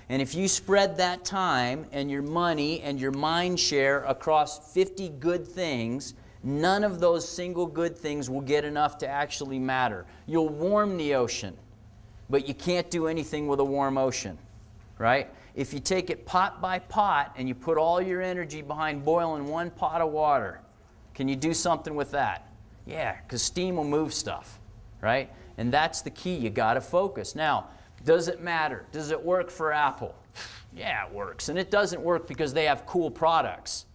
And if you spread that time and your money and your mind share across 50 good things, none of those single good things will get enough to actually matter. You'll warm the ocean, but you can't do anything with a warm ocean, right? If you take it pot by pot and you put all your energy behind boiling one pot of water, can you do something with that? Yeah, because steam will move stuff, right? And that's the key. You got to focus. Now, does it matter? Does it work for Apple? Yeah, it works. And it doesn't work because they have cool products.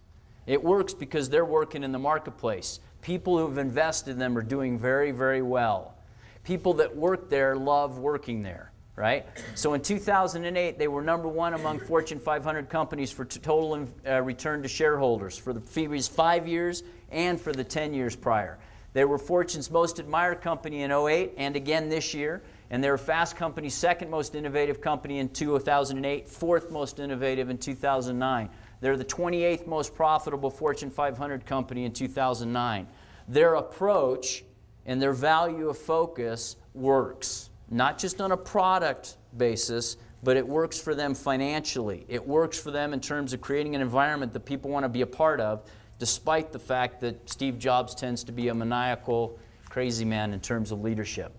It works because they're working in the marketplace. People who've invested in them are doing very, very well. People that work there love working there, right? So in 2008, they were #1 among Fortune 500 companies for total return to shareholders for the previous 5 years and for the 10 years prior. They were Fortune's most admired company in 2008 and again this year. And they were Fast Company's second most innovative company in 2008, fourth most innovative in 2009. They're the 28th most profitable Fortune 500 company in 2009. Their approach and their value of focus works, not just on a product basis, but it works for them financially. It works for them in terms of creating an environment that people want to be a part of, despite the fact that Steve Jobs tends to be a maniacal, crazy man in terms of leadership.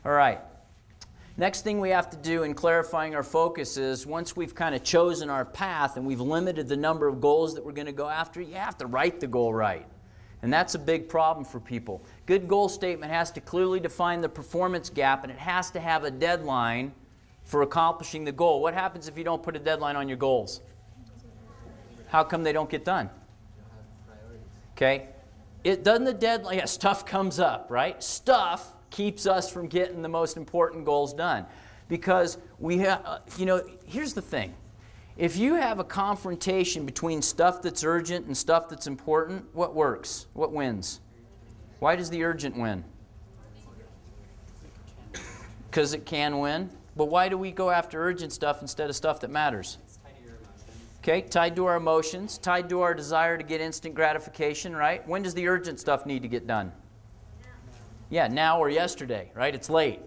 All right. Next thing we have to do in clarifying our focus is, once we've kind of chosen our path and we've limited the number of goals that we're going to go after, you have to write the goal right. And that's a big problem for people. Good goal statement has to clearly define the performance gap, and it has to have a deadline for accomplishing the goal. What happens if you don't put a deadline on your goals? How come they don't get done? Okay? It doesn't the deadline, yeah, stuff comes up, right? Stuff keeps us from getting the most important goals done. Because we have, here's the thing. If you have a confrontation between stuff that's urgent and stuff that's important, what works? What wins? Why does the urgent win? Because it can win. But why do we go after urgent stuff instead of stuff that matters? Okay, tied to our emotions, tied to our desire to get instant gratification, right? When does the urgent stuff need to get done? Yeah, now or yesterday, right? It's late.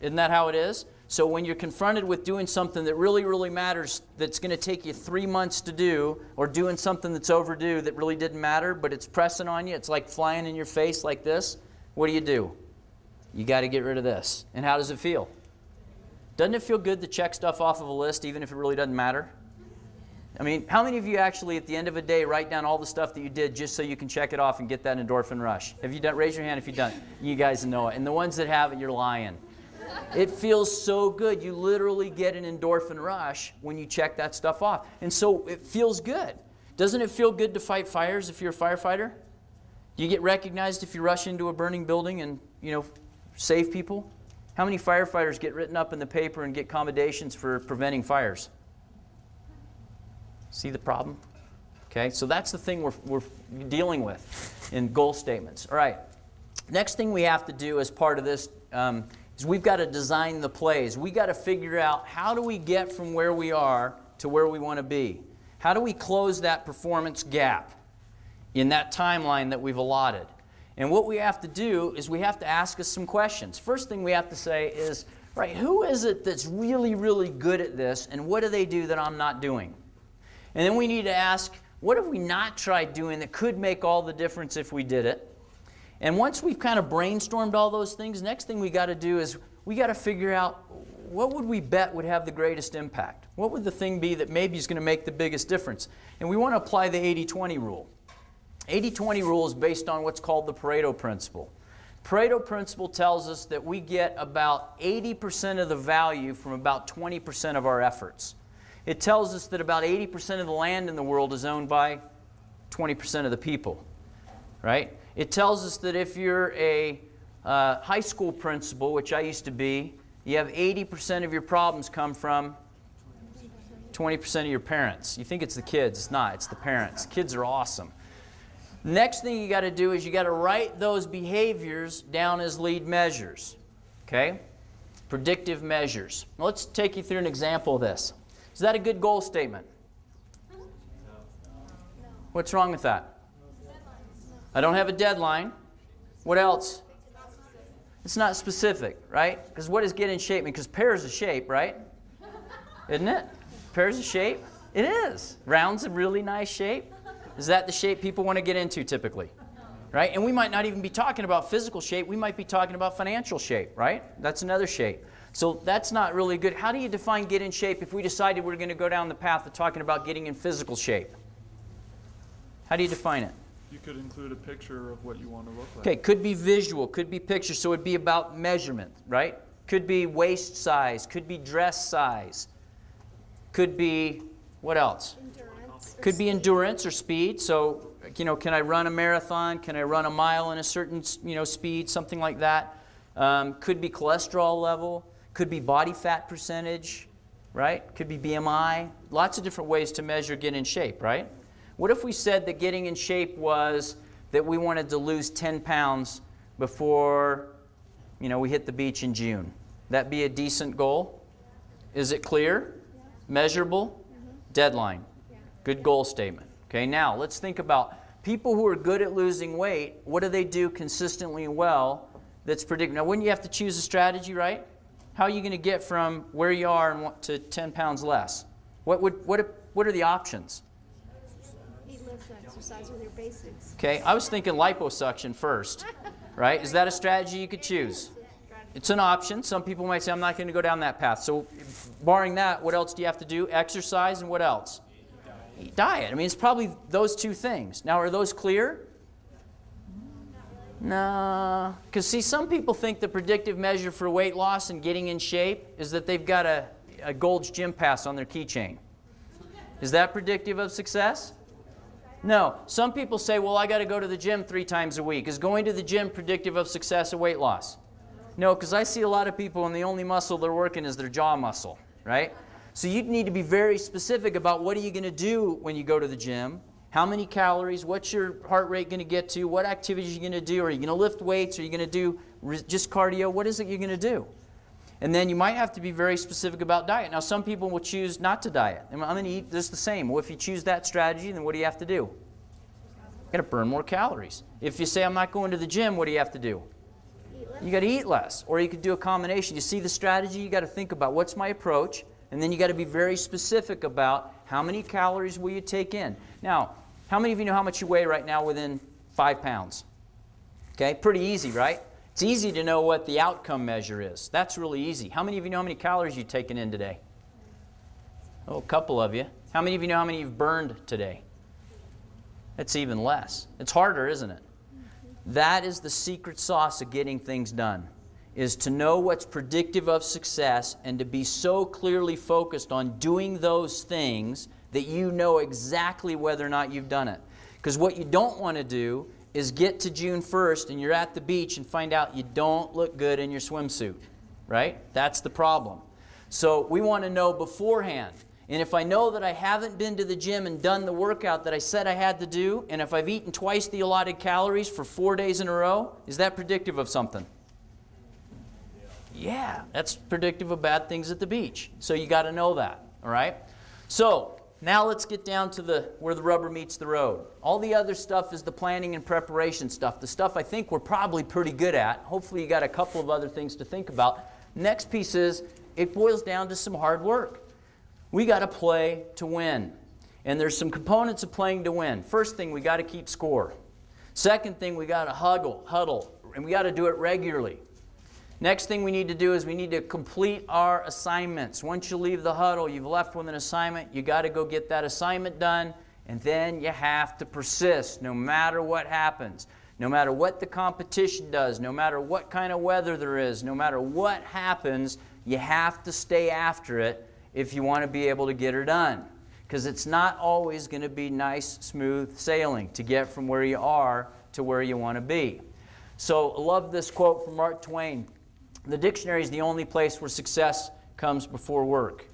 Isn't that how it is? So when you're confronted with doing something that really, really matters, that's going to take you 3 months to do, or doing something that's overdue that really didn't matter, but it's pressing on you, it's like flying in your face like this, what do? You got to get rid of this. And how does it feel? Doesn't it feel good to check stuff off of a list even if it really doesn't matter? I mean, how many of you actually at the end of a day write down all the stuff that you did just so you can check it off and get that endorphin rush? Have you done? Raise your hand if you've done it. You guys know it. And the ones that haven't, you're lying. It feels so good. You literally get an endorphin rush when you check that stuff off. And so it feels good. Doesn't it feel good to fight fires if you're a firefighter? Do you get recognized if you rush into a burning building and, save people? How many firefighters get written up in the paper and get commendations for preventing fires? See the problem? Okay, so that's the thing we're dealing with in goal statements. All right, next thing we have to do as part of this is we've got to design the plays. We've got to figure out, how do we get from where we are to where we want to be? How do we close that performance gap in that timeline that we've allotted? And what we have to do is we have to ask us some questions. First thing we have to say is, right, who is it that's really, really good at this, and what do they do that I'm not doing? And then we need to ask, what have we not tried doing that could make all the difference if we did it? And once we've kind of brainstormed all those things, next thing we got to do is we got to figure out, what would we bet would have the greatest impact? What would the thing be that maybe is going to make the biggest difference? And we want to apply the 80-20 rule. 80-20 rule is based on what's called the Pareto principle. Pareto principle tells us that we get about 80% of the value from about 20% of our efforts. It tells us that about 80% of the land in the world is owned by 20% of the people, right? It tells us that if you're a high school principal, which I used to be, you have 80% of your problems come from 20% of your parents. You think it's the kids. It's not. It's the parents. Kids are awesome. Next thing you got to do is you got to write those behaviors down as lead measures, okay? Predictive measures. Now let's take you through an example of this. Is that a good goal statement? What's wrong with that? I don't have a deadline. What else? It's not specific, right? Because what does get in shape mean? Because pear is a shape, right? Isn't it? Pairs of shape? It is. Round's a really nice shape. Is that the shape people want to get into typically? Right? And we might not even be talking about physical shape. We might be talking about financial shape, right? That's another shape. So that's not really good. How do you define get in shape if we decided we're going to go down the path of talking about getting in physical shape? How do you define it? You could include a picture of what you want to look like. Okay, could be visual, could be picture, so it'd be about measurement, right? Could be waist size, could be dress size, could be, what else? Endurance. Could be endurance or speed. So, you know, can I run a marathon? Can I run a mile in a certain, speed, something like that? Could be cholesterol level, could be body fat percentage, right? Could be BMI. Lots of different ways to measure get in shape, right? What if we said that getting in shape was that we wanted to lose 10 pounds before, we hit the beach in June? That be a decent goal? Is it clear? Measurable? Deadline? Good goal statement. Okay, now let's think about people who are good at losing weight. What do they do consistently well that's predictable? Now, wouldn't you have to choose a strategy, right? How are you going to get from where you are to 10 pounds less? What are the options? Exercise with your basics. Okay, I was thinking liposuction first, right? Is that a strategy you could choose? It's an option. Some people might say, I'm not going to go down that path. So barring that, what else do you have to do? Exercise and what else? Diet. I mean, it's probably those two things. Now, are those clear? No. Because see, some people think the predictive measure for weight loss and getting in shape is that they've got a Gold's Gym Pass on their keychain. Is that predictive of success? No. Some people say, well, I got to go to the gym 3 times a week. Is going to the gym predictive of success or weight loss? No, because I see a lot of people and the only muscle they're working is their jaw muscle, right? So you need to be very specific about what are you going to do when you go to the gym, how many calories, what's your heart rate going to get to, what activities are you going to do, are you going to lift weights, are you going to do just cardio, what is it you're going to do? And then you might have to be very specific about diet. Now, some people will choose not to diet. I'm going to eat just the same. Well, if you choose that strategy, then what do you have to do? You've got to burn more calories. If you say, I'm not going to the gym, what do you have to do? You got to eat less. Or you could do a combination. You see the strategy? You got to think about what's my approach, and then you got to be very specific about how many calories will you take in. Now, how many of you know how much you weigh right now within 5 pounds? Okay, pretty easy, right? It's easy to know what the outcome measure is. That's really easy. How many of you know how many calories you've taken in today? Oh, a couple of you. How many of you know how many you've burned today? It's even less. It's harder, isn't it? That is the secret sauce of getting things done, is to know what's predictive of success and to be so clearly focused on doing those things that you know exactly whether or not you've done it. Because what you don't want to do is get to June 1st and you're at the beach and find out you don't look good in your swimsuit, right? That's the problem. So we want to know beforehand. And if I know that I haven't been to the gym and done the workout that I said I had to do, and if I've eaten twice the allotted calories for 4 days in a row, is that predictive of something? Yeah, that's predictive of bad things at the beach. So you got to know that, all right? So now let's get down to where the rubber meets the road. All the other stuff is the planning and preparation stuff. The stuff I think we're probably pretty good at. Hopefully you got a couple of other things to think about. Next piece is it boils down to some hard work. We got to play to win. And there's some components of playing to win. First thing, we got to keep score. Second thing, we got to huddle, and we got to do it regularly. Next thing we need to do is we need to complete our assignments. Once you leave the huddle, you've left with an assignment, you got to go get that assignment done, and then you have to persist no matter what happens. No matter what the competition does, no matter what kind of weather there is, no matter what happens, you have to stay after it if you want to be able to get her done. Because it's not always going to be nice, smooth sailing to get from where you are to where you want to be. So I love this quote from Mark Twain. The dictionary is the only place where success comes before work.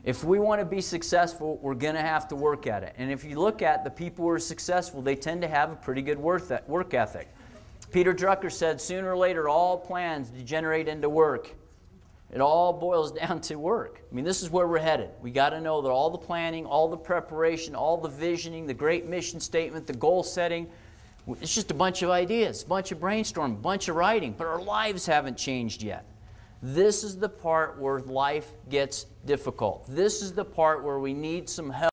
If we want to be successful, we're going to have to work at it. And if you look at the people who are successful, they tend to have a pretty good work ethic. Peter Drucker said, sooner or later, all plans degenerate into work. It all boils down to work. I mean, this is where we're headed. We got to know that all the planning, all the preparation, all the visioning, the great mission statement, the goal setting, it's just a bunch of ideas, a bunch of brainstorming, a bunch of writing, but our lives haven't changed yet. This is the part where life gets difficult. This is the part where we need some help.